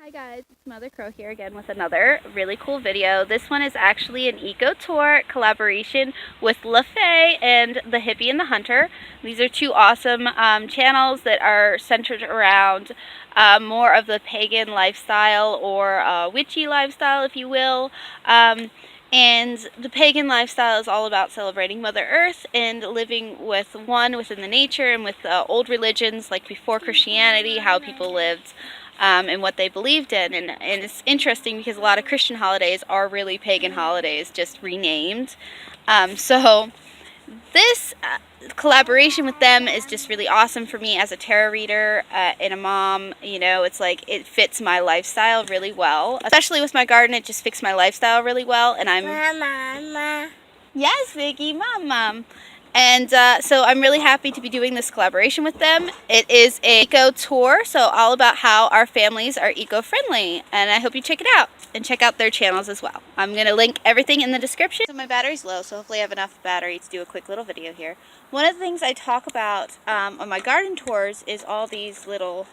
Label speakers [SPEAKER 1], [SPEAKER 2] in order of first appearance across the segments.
[SPEAKER 1] Hi guys, it's Mother Crow here again with another really cool video. This one is actually an eco tour collaboration with LaFay and the Hippie and the Hunter. These are two awesome channels that are centered around more of the pagan lifestyle or witchy lifestyle, if you will. And the pagan lifestyle is all about celebrating Mother Earth and living with within the nature and with old religions like before Christianity, how people lived. And what they believed in. And it's interesting because a lot of Christian holidays are really pagan holidays, just renamed. So this collaboration with them is just really awesome for me as a tarot reader and a mom. You know, it's like it fits my lifestyle really well. Especially with my garden, it just fits my lifestyle really well. And I'm... Mama. Yes, Vicky, Mom. And so I'm really happy to be doing this collaboration with them. It is an eco tour, so all about how our families are eco-friendly. And I hope you check it out and check out their channels as well. I'm going to link everything in the description. So my battery's low, so hopefully I have enough battery to do a quick little video here. One of the things I talk about on my garden tours is all these little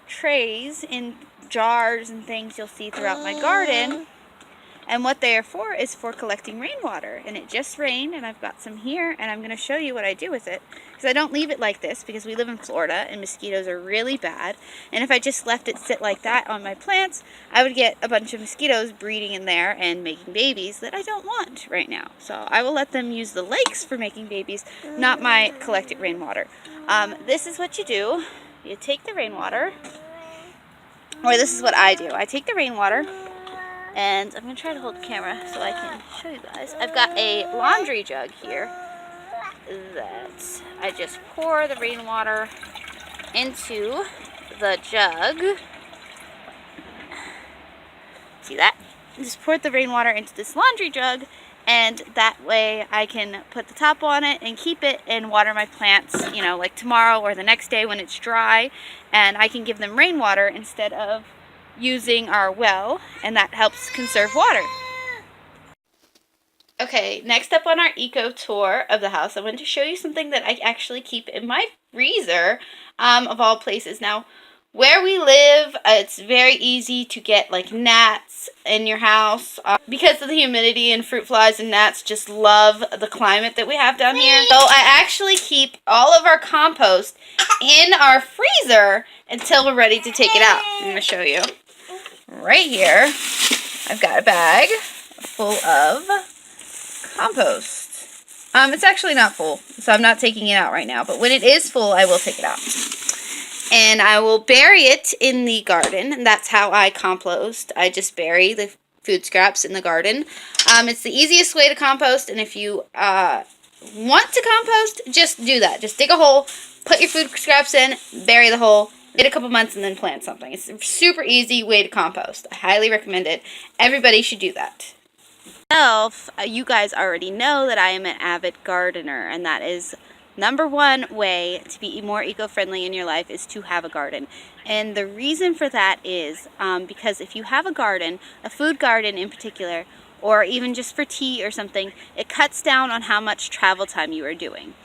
[SPEAKER 1] trays and jars and things you'll see throughout my garden. And what they are for is for collecting rainwater. And it just rained, and I've got some here, and I'm going to show you what I do with it. Because I don't leave it like this, because we live in Florida, and mosquitoes are really bad. And if I just left it sit like that on my plants, I would get a bunch of mosquitoes breeding in there and making babies that I don't want right now. So I will let them use the lakes for making babies, not my collected rainwater. This is what you do. You take the rainwater, or this is what I do. I take the rainwater, and I'm going to try to hold the camera so I can show you guys. I've got a laundry jug here that I just pour the rainwater into the jug. See that? Just pour the rainwater into this laundry jug, and that way I can put the top on it and keep it and water my plants, you know, like tomorrow or the next day when it's dry, and I can give them rainwater instead of using our well, and that helps conserve water. Okay, next up on our eco tour of the house, I wanted to show you something that I actually keep in my freezer, of all places. Now, where we live, it's very easy to get like gnats in your house because of the humidity, and fruit flies and gnats just love the climate that we have down here. So I actually keep all of our compost in our freezer until we're ready to take it out. I'm going to show you. Right here, I've got a bag full of compost. It's actually not full, so I'm not taking it out right now, but when it is full, I will take it out. And I will bury it in the garden, and that's how I compost. I just bury the food scraps in the garden. It's the easiest way to compost, and if you want to compost, just do that. Just dig a hole, put your food scraps in, bury the hole, wait a couple months, and then plant something. It's a super easy way to compost. I highly recommend it. Everybody should do that. You guys already know that I am an avid gardener, and that is #1 way to be more eco-friendly in your life is to have a garden. And the reason for that is because if you have a garden, a food garden in particular, or even just for tea or something, it cuts down on how much travel time you are doing.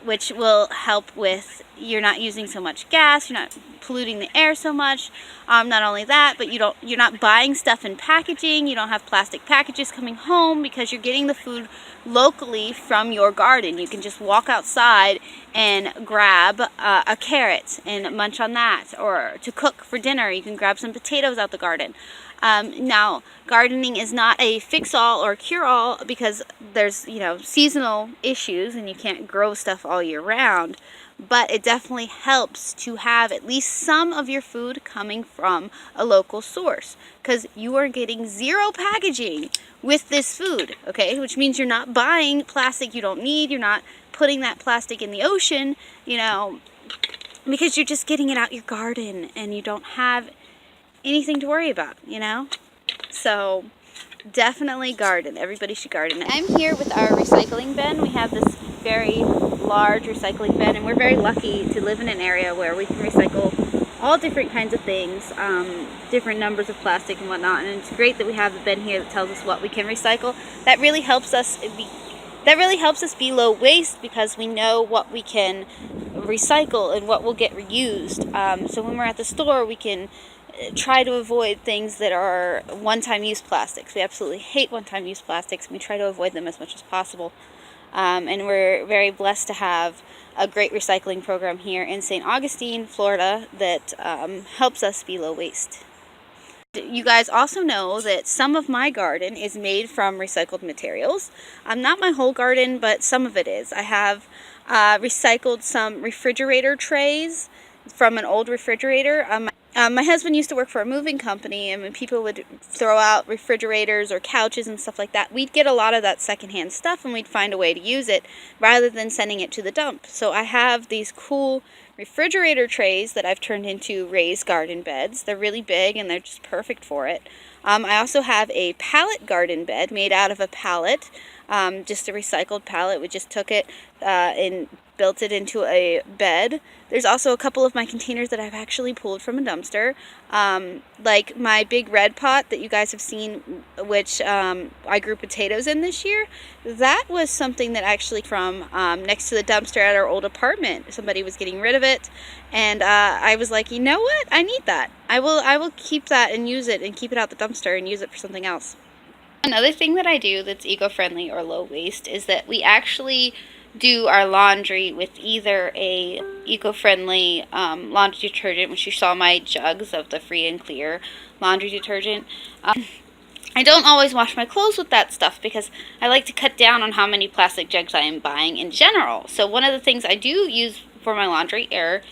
[SPEAKER 1] Which will help with you're not using so much gas, you're not polluting the air so much. Not only that, but you're not buying stuff in packaging. You don't have plastic packages coming home because you're getting the food locally from your garden. You can just walk outside and grab a carrot and munch on that, or to cook for dinner, you can grab some potatoes out the garden. Now, gardening is not a fix-all or cure-all because there's, you know, seasonal issues and you can't grow stuff all year round, but it definitely helps to have at least some of your food coming from a local source, because you are getting zero packaging with this food, okay? Which means you're not buying plastic you don't need, you're not putting that plastic in the ocean, you know, because you're just getting it out your garden and you don't have anything to worry about, you know? So definitely garden. Everybody should garden. I'm here with our recycling bin. We have this very large recycling bin, and we're very lucky to live in an area where we can recycle all different kinds of things, different numbers of plastic and whatnot. And it's great that we have the bin here that tells us what we can recycle. That really helps us be low waste, because we know what we can recycle and what will get reused. So when we're at the store, we can try to avoid things that are one-time use plastics. We absolutely hate one-time use plastics, and we try to avoid them as much as possible. And we're very blessed to have a great recycling program here in St. Augustine, Florida, that helps us be low waste. You guys also know that some of my garden is made from recycled materials. Not my whole garden, but some of it is. I have recycled some refrigerator trays from an old refrigerator. My husband used to work for a moving company, and when people would throw out refrigerators or couches and stuff like that, we'd get a lot of that secondhand stuff, and we'd find a way to use it rather than sending it to the dump. So I have these cool refrigerator trays that I've turned into raised garden beds. They're really big, and they're just perfect for it. I also have a pallet garden bed made out of a pallet, just a recycled pallet. We just took it and built it into a bed. There's also a couple of my containers that I've actually pulled from a dumpster, like my big red pot that you guys have seen, which I grew potatoes in this year. That was something that actually from next to the dumpster at our old apartment. Somebody was getting rid of it, and I was like, you know what? I need that. I will keep that and use it and keep it out the dumpster and use it for something else. Another thing that I do that's eco-friendly or low waste is that we actually do our laundry with either a eco-friendly laundry detergent, which you saw my jugs of the free and clear laundry detergent. I don't always wash my clothes with that stuff because I like to cut down on how many plastic jugs I am buying in general. So one of the things I do use for my laundry are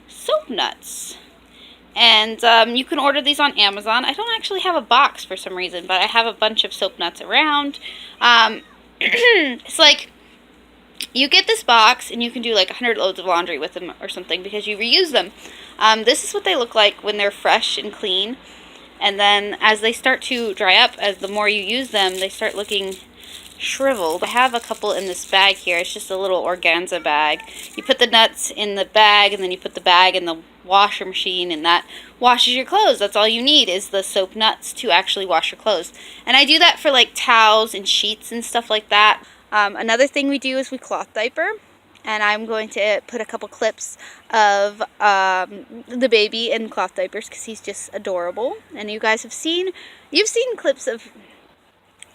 [SPEAKER 1] soap nuts. And you can order these on Amazon. I don't actually have a box for some reason, but I have a bunch of soap nuts around. It's like you get this box and you can do like 100 loads of laundry with them or something because you reuse them. This is what they look like when they're fresh and clean. And then as they start to dry up, as the more you use them, they start looking shriveled. I have a couple in this bag here. It's just a little organza bag. You put the nuts in the bag, and then you put the bag in the washer machine, and that washes your clothes. That's all you need is the soap nuts to actually wash your clothes. And I do that for like towels and sheets and stuff like that. Another thing we do is we cloth diaper, and I'm going to put a couple clips of the baby in cloth diapers because he's just adorable. And you guys have seen, you've seen clips of,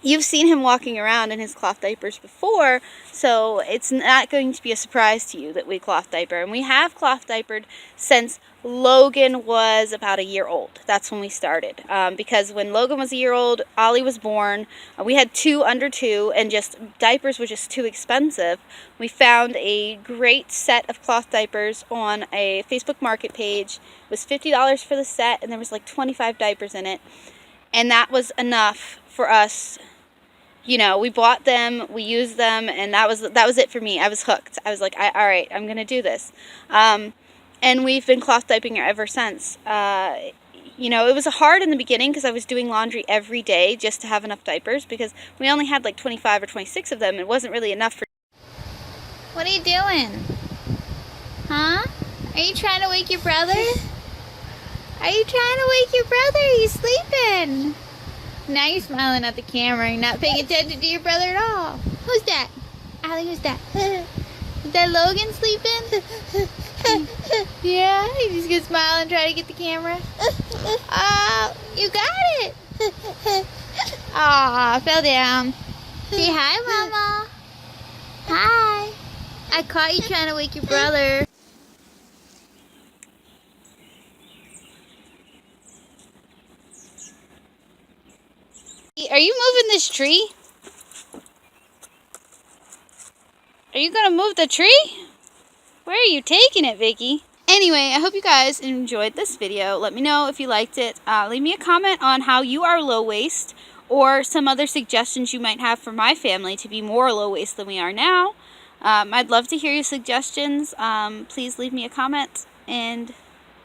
[SPEAKER 1] you've seen him walking around in his cloth diapers before, so it's not going to be a surprise to you that we cloth diaper. And we have cloth diapered since Logan was about a year old. That's when we started. Because when Logan was a year old, Ollie was born. We had two under 2, and just diapers were just too expensive. We found a great set of cloth diapers on a Facebook Market page. It was $50 for the set, and there was like 25 diapers in it. And that was enough for us. You know, we bought them, we used them, and that was it for me. I was hooked. I was like, all right, I'm going to do this. And we've been cloth diapering ever since. You know, it was hard in the beginning because I was doing laundry every day just to have enough diapers because we only had like 25 or 26 of them. It wasn't really enough for...
[SPEAKER 2] What are you doing? Huh? Are you trying to wake your brother? Are you trying to wake your brother? He's sleeping. Now you're smiling at the camera. You're not paying attention to your brother at all. Who's that? Allie, who's that? Is that Logan sleeping? Yeah, he's just gonna smile and try to get the camera. Oh, you got it. Aw, fell down. Say hi, Mama. Hi. I caught you trying to wake your brother.
[SPEAKER 1] Are you moving this tree? Are you gonna move the tree? Where are you taking it, Vicky? Anyway, I hope you guys enjoyed this video. Let me know if you liked it. Leave me a comment on how you are low waste or some other suggestions you might have for my family to be more low waste than we are now. I'd love to hear your suggestions. Please leave me a comment. And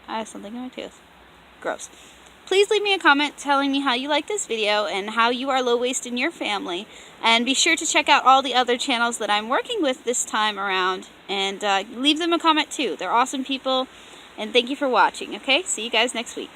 [SPEAKER 1] I have something in my tooth. Gross. Please leave me a comment telling me how you like this video and how you are low waste in your family. And be sure to check out all the other channels that I'm working with this time around. And leave them a comment too. They're awesome people. And thank you for watching, okay? See you guys next week.